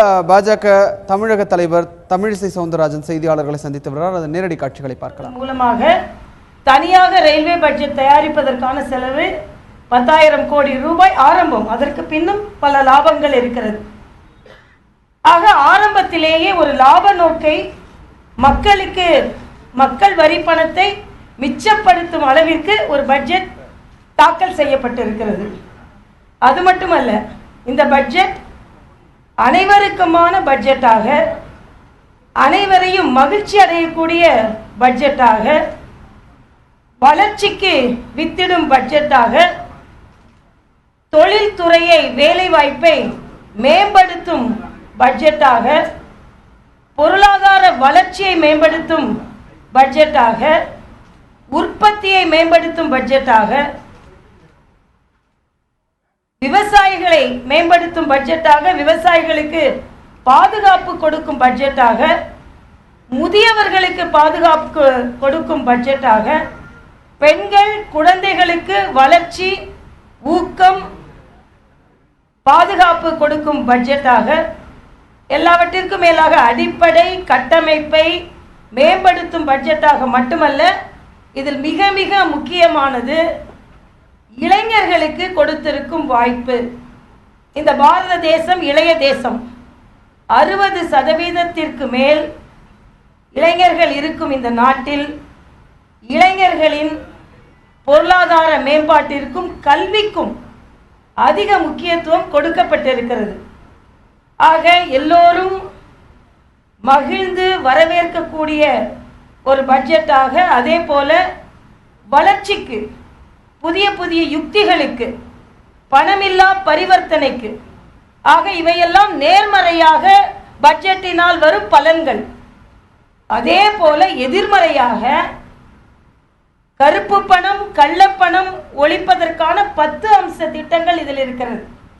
பாஜக தமிழக தலைவர் தமிழிசை சவுந்தரராஜன் செய்தியாளர்களை சந்தித்து வருகிறார். அதன் நேரடி காட்சிகளை பார்க்கலாம். மூலமாக தனியாக ரயில்வே பட்ஜெட் தயாரிப்பதற்கான செலவு 10,000 கோடி ரூபாய் ஆரம்பம். அதற்கு பின்னும் பல லாபங்கள் இருக்கிறது. ஆக ஆரம்பத்திலேயே ஒரு லாப நோக்கை மக்கள் வரி பணத்தை மிச்சப்படுத்தும் அளவிற்கு ஒரு பட்ஜெட் தாக்கல் செய்யப்பட்டிருக்கிறது. அது மட்டுமல்ல, இந்த பட்ஜெட் அனைவருக்குமான பட்ஜெட்டாக, அனைவரையும் மகிழ்ச்சி அடையக்கூடிய பட்ஜெட்டாக, வளர்ச்சிக்கு வித்திடும் பட்ஜெட்டாக, தொழில்துறையை வேலைவாய்ப்பை மேம்படுத்தும் பட்ஜெட்டாக, பொருளாதார வளர்ச்சியை மேம்படுத்தும் பட்ஜெட்டாக, உற்பத்தியை மேம்படுத்தும் பட்ஜெட்டாக, விவசாயிகளை மேம்படுத்தும் பட்ஜெட்டாக, விவசாயிகளுக்கு பாதுகாப்பு கொடுக்கும் பட்ஜெட்டாக, முதியவர்களுக்கு பாதுகாப்பு கொடுக்கும் பட்ஜெட்டாக, பெண்கள் குழந்தைகளுக்கு வளர்ச்சி ஊக்கம் பாதுகாப்பு கொடுக்கும் பட்ஜெட்டாக, எல்லாவற்றிற்கும் மேலாக அடிப்படை கட்டமைப்பை மேம்படுத்தும் பட்ஜெட்டாக மட்டுமல்ல, இதில் மிக மிக முக்கியமானது இளைஞர்களுக்கு கொடுத்திருக்கும் வாய்ப்பு. இந்த பாரத தேசம் இளைய தேசம். 60% மேல் இளைஞர்கள் இருக்கும் இந்த நாட்டில் இளைஞர்களின் பொருளாதார மேம்பாட்டிற்கும் கல்விக்கும் அதிக முக்கியத்துவம் கொடுக்கப்பட்டிருக்கிறது. ஆக எல்லோரும் மகிழ்ந்து வரவேற்கக்கூடிய ஒரு பட்ஜெட்டாக, அதே போல வளர்ச்சிக்கு, புதிய புதிய யுக்திகளுக்கு, பணமில்லா பரிவர்த்தனைக்கு, ஆக இவையெல்லாம் நேர்மறையாக பட்ஜெட்டினால் வரும் பலன்கள். அதே போல எதிர்மறையாக கருப்பு பணம் கள்ளப்பணம் ஒழிப்பதற்கான 10 அம்ச திட்டங்கள் இதில் இருக்கிறது.